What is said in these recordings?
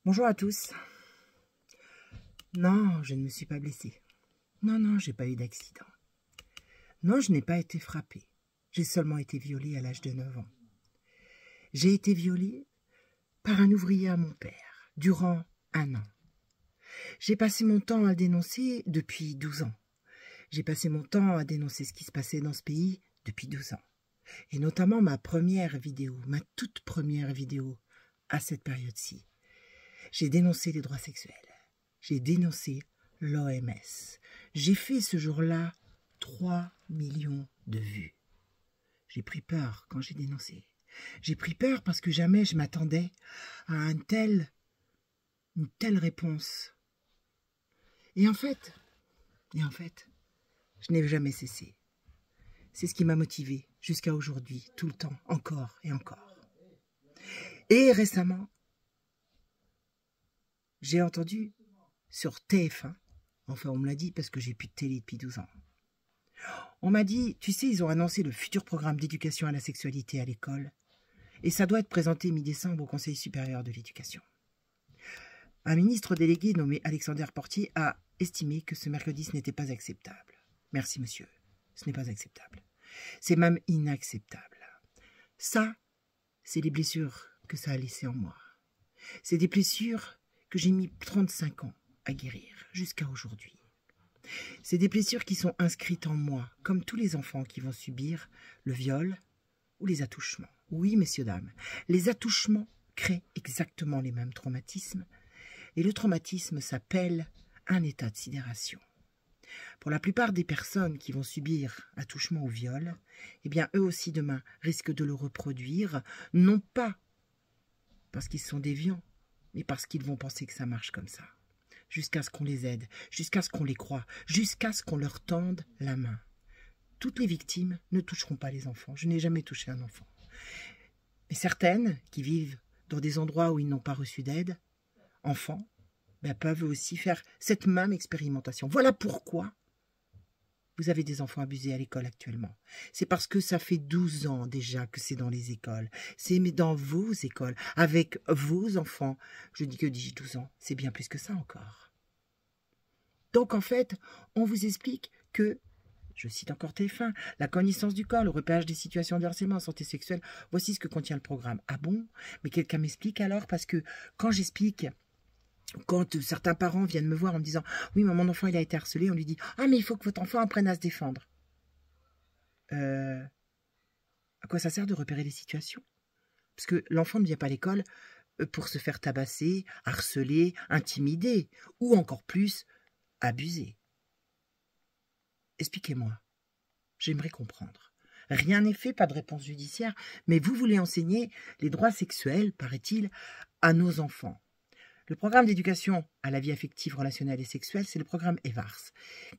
Bonjour à tous. Non, je ne me suis pas blessée. Non, j'ai pas eu d'accident. Non, je n'ai pas été frappée. J'ai seulement été violée à l'âge de 9 ans. J'ai été violée par un ouvrier à mon père, durant 1 an. J'ai passé mon temps à le dénoncer depuis 12 ans. J'ai passé mon temps à dénoncer ce qui se passait dans ce pays depuis 12 ans. Et notamment ma toute première vidéo à cette période-ci. J'ai dénoncé les droits sexuels. J'ai dénoncé l'OMS. J'ai fait ce jour-là 3 millions de vues. J'ai pris peur quand j'ai dénoncé. J'ai pris peur parce que jamais je m'attendais à une telle réponse. Et en fait, je n'ai jamais cessé. C'est ce qui m'a motivé jusqu'à aujourd'hui, tout le temps, encore et encore. Et récemment, j'ai entendu sur TF1, enfin on me l'a dit parce que j'ai plus de télé depuis 12 ans, on m'a dit, tu sais, ils ont annoncé le futur programme d'éducation à la sexualité à l'école et ça doit être présenté mi-décembre au Conseil supérieur de l'éducation. Un ministre délégué nommé Alexander Portier a estimé que ce mercredi ce n'était pas acceptable. Merci monsieur, ce n'est pas acceptable. C'est même inacceptable. Ça, c'est les blessures que ça a laissées en moi. C'est des blessures que j'ai mis 35 ans à guérir jusqu'à aujourd'hui. C'est des blessures qui sont inscrites en moi, comme tous les enfants qui vont subir le viol ou les attouchements. Oui, messieurs, dames, les attouchements créent exactement les mêmes traumatismes et le traumatisme s'appelle un état de sidération. Pour la plupart des personnes qui vont subir attouchement ou viol, eh bien, eux aussi demain risquent de le reproduire, non pas parce qu'ils sont déviants, mais parce qu'ils vont penser que ça marche comme ça. Jusqu'à ce qu'on les aide, jusqu'à ce qu'on les croie, jusqu'à ce qu'on leur tende la main. Toutes les victimes ne toucheront pas les enfants. Je n'ai jamais touché un enfant. Mais certaines qui vivent dans des endroits où ils n'ont pas reçu d'aide, enfants, peuvent aussi faire cette même expérimentation. Voilà pourquoi vous avez des enfants abusés à l'école actuellement. C'est parce que ça fait 12 ans déjà que c'est dans les écoles. C'est dans vos écoles, avec vos enfants. Je dis que 12 ans, c'est bien plus que ça encore. Donc en fait, on vous explique que, je cite encore TF1, la connaissance du corps, le repérage des situations de harcèlement en santé sexuelle, voici ce que contient le programme. Ah bon? Mais quelqu'un m'explique alors? Parce que quand j'explique... Quand certains parents viennent me voir en me disant « Oui, mais mon enfant, il a été harcelé », on lui dit « Ah, mais il faut que votre enfant apprenne à se défendre. » À quoi ça sert de repérer les situations? Parce que l'enfant ne vient pas à l'école pour se faire tabasser, harceler, intimider, ou encore plus, abuser. Expliquez-moi. J'aimerais comprendre. Rien n'est fait, pas de réponse judiciaire, mais vous voulez enseigner les droits sexuels, paraît-il, à nos enfants. Le programme d'éducation à la vie affective, relationnelle et sexuelle, c'est le programme EVARS,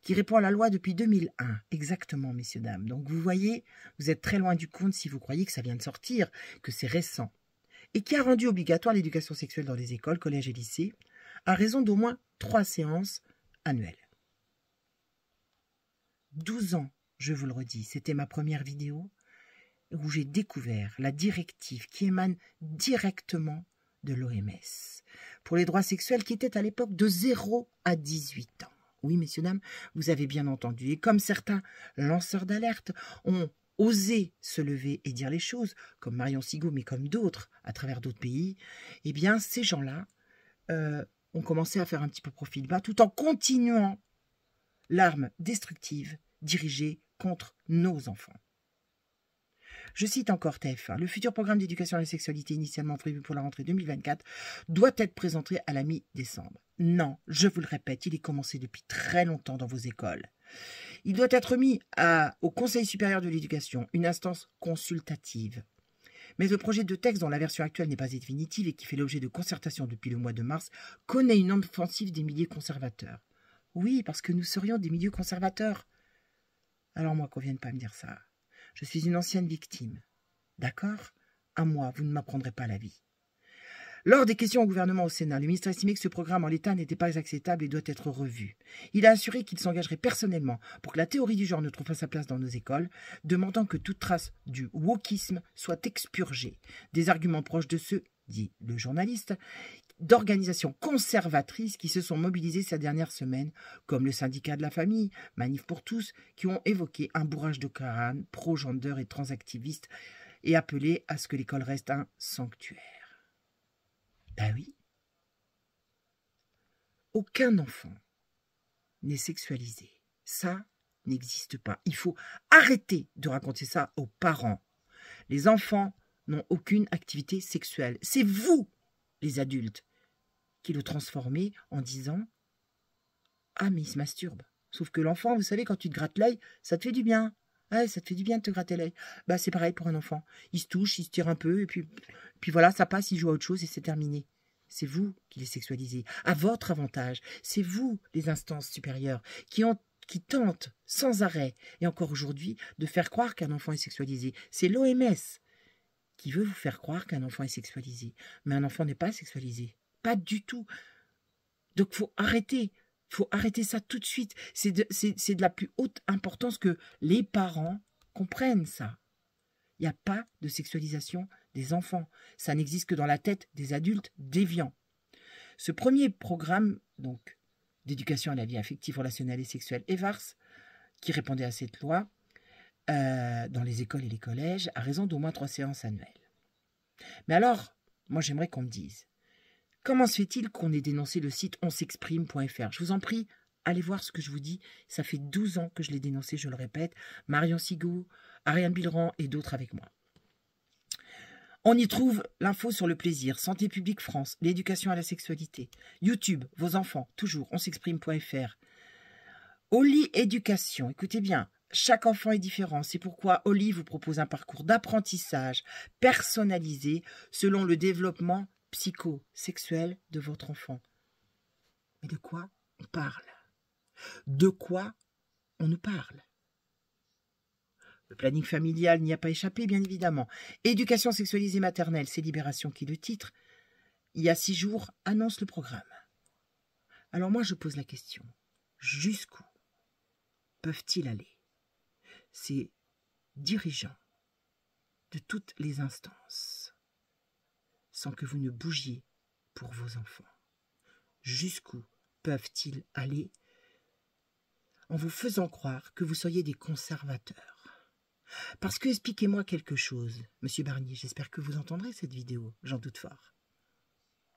qui répond à la loi depuis 2001. Exactement, messieurs, dames. Donc vous voyez, vous êtes très loin du compte si vous croyez que ça vient de sortir, que c'est récent. Et qui a rendu obligatoire l'éducation sexuelle dans les écoles, collèges et lycées, à raison d'au moins 3 séances annuelles. 12 ans, je vous le redis, c'était ma première vidéo où j'ai découvert la directive qui émane directement de l'OMS pour les droits sexuels qui étaient à l'époque de 0 à 18 ans. Oui, messieurs, dames, vous avez bien entendu. Et comme certains lanceurs d'alerte ont osé se lever et dire les choses, comme Marion Sigaud, mais comme d'autres à travers d'autres pays, eh bien, ces gens-là ont commencé à faire un petit peu profil bas tout en continuant l'arme destructive dirigée contre nos enfants. Je cite encore TF1. Le futur programme d'éducation à la sexualité initialement prévu pour la rentrée 2024 doit être présenté à la mi-décembre. Non, je vous le répète, il est commencé depuis très longtemps dans vos écoles. Il doit être mis au Conseil supérieur de l'éducation, une instance consultative. Mais le projet de texte dont la version actuelle n'est pas définitive et qui fait l'objet de concertation depuis le mois de mars connaît une offensive des milieux conservateurs. Oui, parce que nous serions des milieux conservateurs. Alors moi, qu'on vienne pas me dire ça. Je suis une ancienne victime. D'accord? À moi, vous ne m'apprendrez pas la vie. Lors des questions au gouvernement au Sénat, le ministre a estimé que ce programme en l'état n'était pas acceptable et doit être revu. Il a assuré qu'il s'engagerait personnellement pour que la théorie du genre ne trouve pas sa place dans nos écoles, demandant que toute trace du wokisme soit expurgée, des arguments proches de ceux dit le journaliste, d'organisations conservatrices qui se sont mobilisées ces dernières semaines, comme le syndicat de la famille, Manif pour tous, qui ont évoqué un bourrage de crâne pro-gender et transactiviste et appelé à ce que l'école reste un sanctuaire. Ben oui. Aucun enfant n'est sexualisé. Ça n'existe pas. Il faut arrêter de raconter ça aux parents. Les enfants n'ont aucune activité sexuelle. C'est vous, les adultes, qui le transformez en disant « Ah, mais il se masturbe ». Sauf que l'enfant, vous savez, quand tu te grattes l'œil, ça te fait du bien. Ouais, ça te fait du bien de te gratter l'œil. Bah, c'est pareil pour un enfant. Il se touche, il se tire un peu, et puis voilà, ça passe, il joue à autre chose et c'est terminé. C'est vous qui les sexualisez, à votre avantage. C'est vous, les instances supérieures, qui tentent sans arrêt, et encore aujourd'hui, de faire croire qu'un enfant est sexualisé. C'est l'OMS qui veut vous faire croire qu'un enfant est sexualisé. Mais un enfant n'est pas sexualisé. Pas du tout. Donc, il faut arrêter ça tout de suite. C'est de la plus haute importance que les parents comprennent ça. Il n'y a pas de sexualisation des enfants. Ça n'existe que dans la tête des adultes déviants. Ce premier programme, donc, d'éducation à la vie affective, relationnelle et sexuelle, EVARS, qui répondait à cette loi, dans les écoles et les collèges, a raison d'au moins 3 séances annuelles. Mais alors, moi j'aimerais qu'on me dise, comment se fait-il qu'on ait dénoncé le site onsexprime.fr? Je vous en prie, allez voir ce que je vous dis. Ça fait 12 ans que je l'ai dénoncé, je le répète. Marion Sigou, Ariane Bilran et d'autres avec moi. On y trouve l'info sur le plaisir, Santé publique France, l'éducation à la sexualité, YouTube, vos enfants, toujours, onsexprime.fr. Oli Éducation, écoutez bien, chaque enfant est différent. C'est pourquoi Oli vous propose un parcours d'apprentissage personnalisé selon le développement psychosexuel de votre enfant. Mais de quoi on parle? De quoi on nous parle? Le planning familial n'y a pas échappé, bien évidemment. Éducation sexualisée maternelle, c'est Libération qui le titre. Il y a 6 jours, annonce le programme. Alors moi, je pose la question. Jusqu'où peuvent-ils aller, ces dirigeants de toutes les instances, sans que vous ne bougiez pour vos enfants? Jusqu'où peuvent-ils aller en vous faisant croire que vous seriez des conservateurs? Parce que, expliquez-moi quelque chose, Monsieur Barnier, j'espère que vous entendrez cette vidéo, j'en doute fort.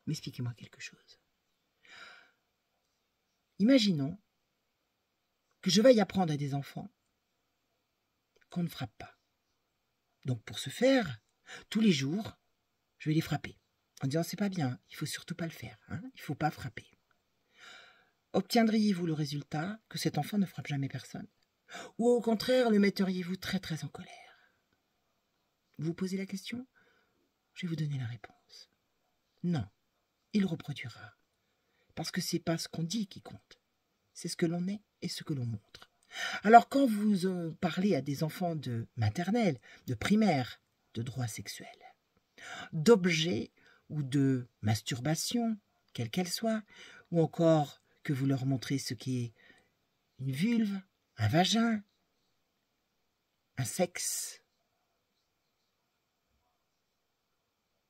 Mais expliquez-moi quelque chose. Imaginons que je veuille apprendre à des enfants qu'on ne frappe pas. Donc pour ce faire, tous les jours, je vais les frapper. En disant, c'est pas bien, il ne faut surtout pas le faire, hein, il ne faut pas frapper. Obtiendriez-vous le résultat que cet enfant ne frappe jamais personne? Ou au contraire, le metteriez-vous très très en colère? Vous vous posez la question? Je vais vous donner la réponse. Non, il reproduira. Parce que c'est pas ce qu'on dit qui compte. C'est ce que l'on est et ce que l'on montre. Alors quand vous parlez à des enfants de maternelle, de primaire, de droits sexuels, d'objets ou de masturbation, quelle qu'elle soit, ou encore que vous leur montrez ce qu'est une vulve, un vagin, un sexe,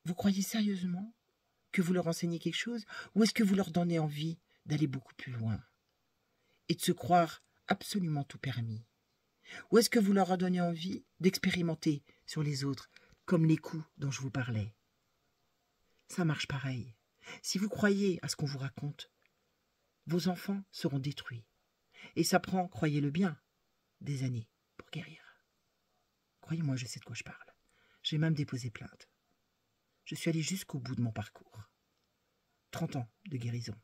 vous croyez sérieusement que vous leur enseignez quelque chose, ou est-ce que vous leur donnez envie d'aller beaucoup plus loin et de se croire absolument tout permis? Ou est-ce que vous leur donnez envie d'expérimenter sur les autres, comme les coups dont je vous parlais? Ça marche pareil. Si vous croyez à ce qu'on vous raconte, vos enfants seront détruits. Et ça prend, croyez-le bien, des années pour guérir. Croyez-moi, je sais de quoi je parle. J'ai même déposé plainte. Je suis allé jusqu'au bout de mon parcours. 30 ans de guérison.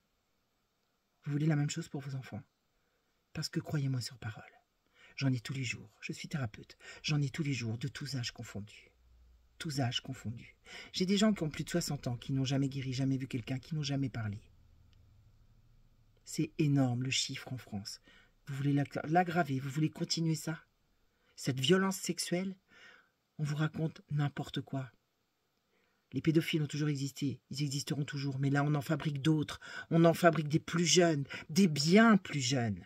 Vous voulez la même chose pour vos enfants? Parce que croyez-moi sur parole. J'en ai tous les jours. Je suis thérapeute. J'en ai tous les jours, de tous âges confondus. Tous âges confondus. J'ai des gens qui ont plus de 60 ans, qui n'ont jamais guéri, jamais vu quelqu'un, qui n'ont jamais parlé. C'est énorme le chiffre en France. Vous voulez l'aggraver, vous voulez continuer ça? Cette violence sexuelle, on vous raconte n'importe quoi. Les pédophiles ont toujours existé, ils existeront toujours, mais là on en fabrique d'autres, on en fabrique des plus jeunes, des bien plus jeunes.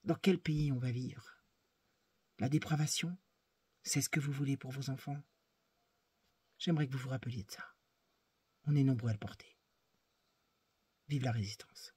Dans quel pays on va vivre? La dépravation, c'est ce que vous voulez pour vos enfants? J'aimerais que vous vous rappeliez de ça. on est nombreux à le porter. Vive la résistance.